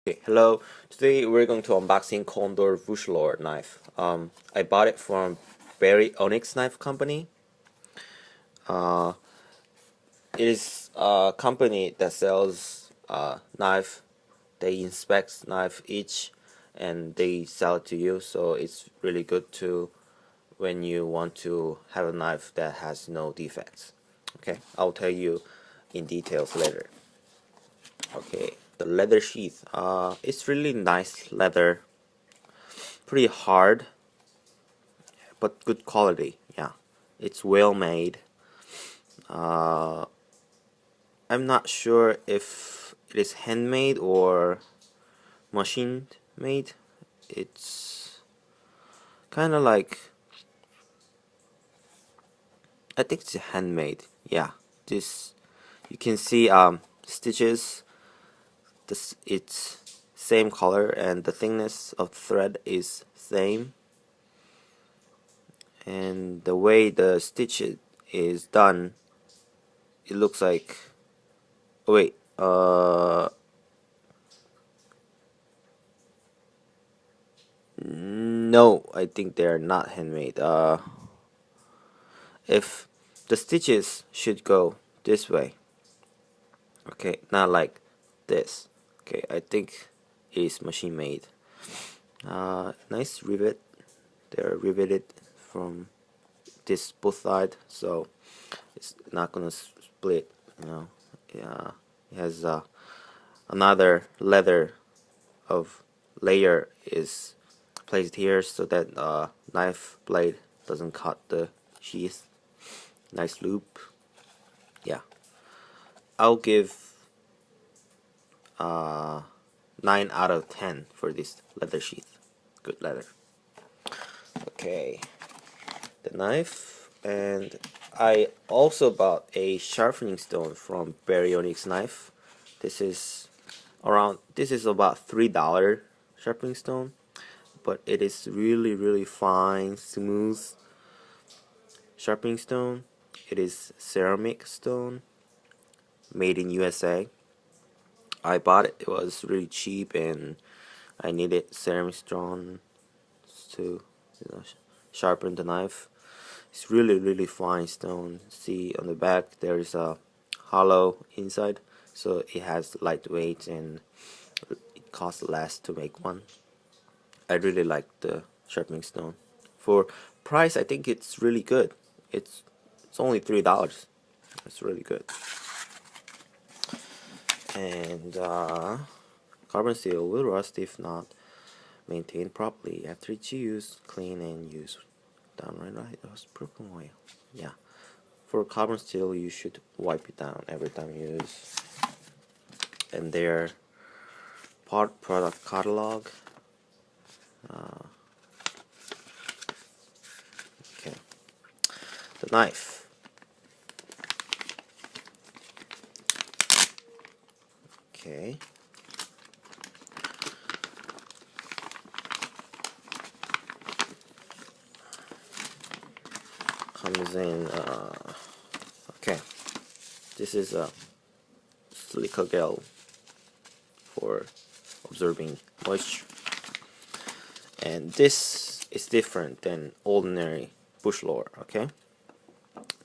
Okay, hello. Today we're going to unboxing Condor Bushlore knife. I bought it from Baryonyx knife company. Uh, it is a company that sells knife. They inspect knife each, and they sell it to you. So it's really good to when you want to have a knife that has no defects. Okay, I'll tell you in details later. Okay, the leather sheath. It's really nice leather. Pretty hard, but good quality. Yeah, it's well made. Uh, I'm not sure if it is handmade or machine made. It's kind of like, I think it's handmade. Yeah, this you can see stitches. This it's same color and the thickness of the thread is same, and the way the stitch is done, it looks like. Oh, wait, no, I think they're not handmade. If the stitches should go this way, okay, not like this. Okay, I think it is machine made. Nice rivet. They're riveted from this both side, so it's not gonna split. Yeah, it has another leather of layer is placed here so that knife blade doesn't cut the sheath. Nice loop. Yeah, I'll give 9 out of 10 for this leather sheath. Good leather. Okay, the knife, and I also bought a sharpening stone from Baryonyx knife. This is about $3 sharpening stone, but it is really fine, smooth sharpening stone. It is ceramic stone, made in USA. I bought it. It was really cheap, and I needed ceramic stone to sharpen the knife. It's really fine stone. See on the back there is a hollow inside, so it has lightweight and it costs less to make one. I really like the sharpening stone. For price, I think it's really good. It's only $3. It's really good. And carbon steel will rust if not maintained properly. After it's used, clean and use downright right. That was broken oil. Yeah. For carbon steel, you should wipe it down every time you use. And their product catalog. Okay. The knife. Okay. Comes in. Okay. This is a silica gel for absorbing moisture, and this is different than ordinary Bushlore. Okay,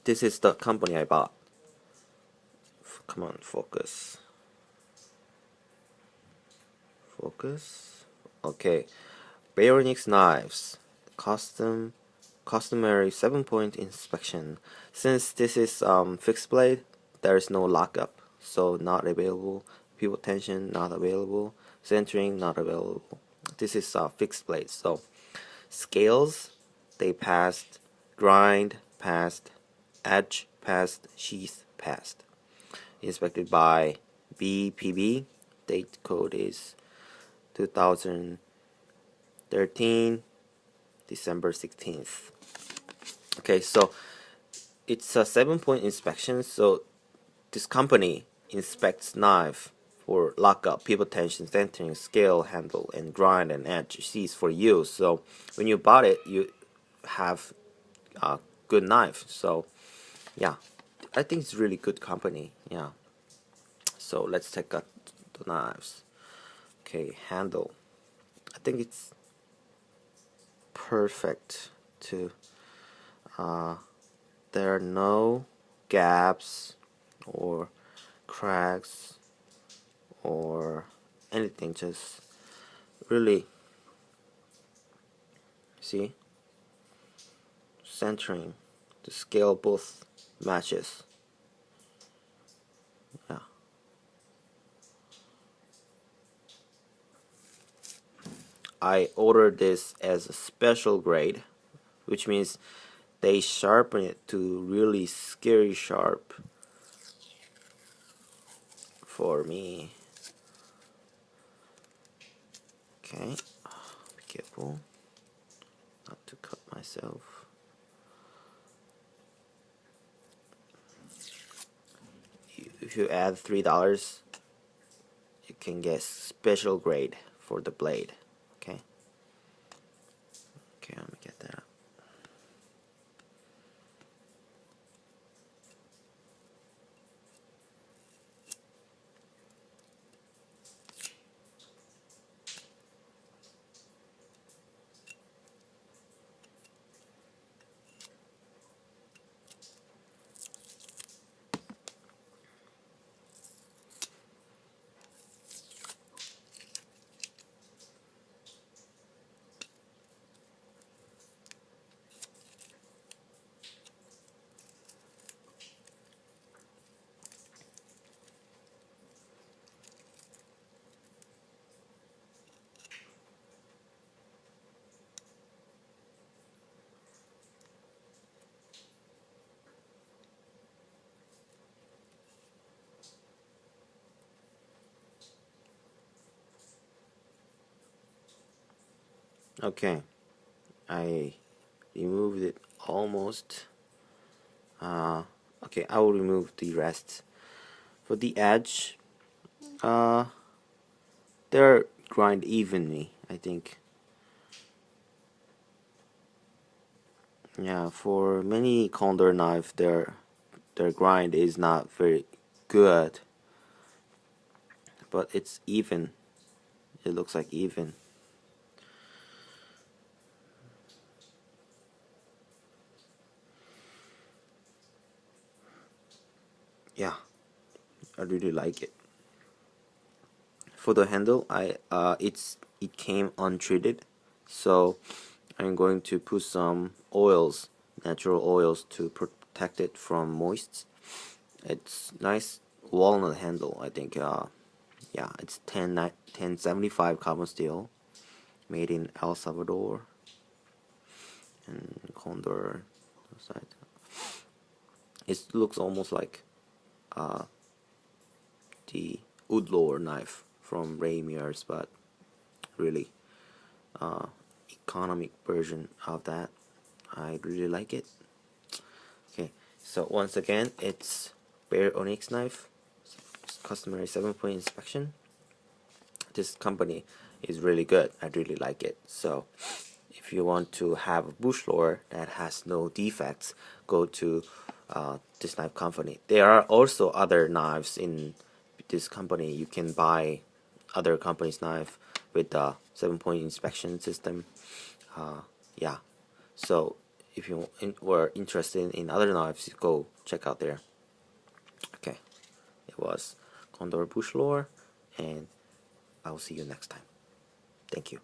this is the company I bought. Come on, focus. Okay, Baryonyx knives, customary 7-point inspection. Since this is fixed blade, there is no lockup, so not available. Pivot tension not available. Centering not available. This is fixed blade, so scales they passed, grind passed, edge passed, sheath passed. Inspected by BPB. Date code is 2013 December 16th. Okay, so it's a 7-point inspection, so this company inspects knife for lockup, pivot tension, centering, scale, handle, and grind and edge sheath for you. So when you bought it, you have a good knife. So yeah, I think it's really good company. Yeah. So let's check out the knives. Okay, handle. I think it's perfect to there are no gaps or cracks or anything, just really, see, centering, the scale both matches. Yeah, I ordered this as a special grade, which means they sharpen it to really scary sharp for me. Okay, be careful not to cut myself. If you add $3, you can get special grade for the blade. Okay. Okay, let me get that up. Okay, I removed it almost. Okay, I will remove the rest. For the edge, they're grind evenly, I think. Yeah, for many Condor knife, their grind is not very good, but it's even. It looks like even. Yeah, I really like it. For the handle, it came untreated, so I'm going to put some oils, natural oils, to protect it from moist. It's nice walnut handle, I think. Yeah, it's 1075 carbon steel, made in El Salvador, and Condor side. It looks almost like the Woodlore knife from Ramir's, but really economic version of that. I really like it. Okay, so once again, it's Baryonyx knife, customary 7-point inspection. This company is really good. I really like it. So if you want to have a Bushlore that has no defects, go to this knife company. There are also other knives in this company. You can buy other companies' knife with the 7-point inspection system. Yeah, so if you were interested in other knives, go check out there. Okay, it was Condor Bushlore, and I'll see you next time. Thank you.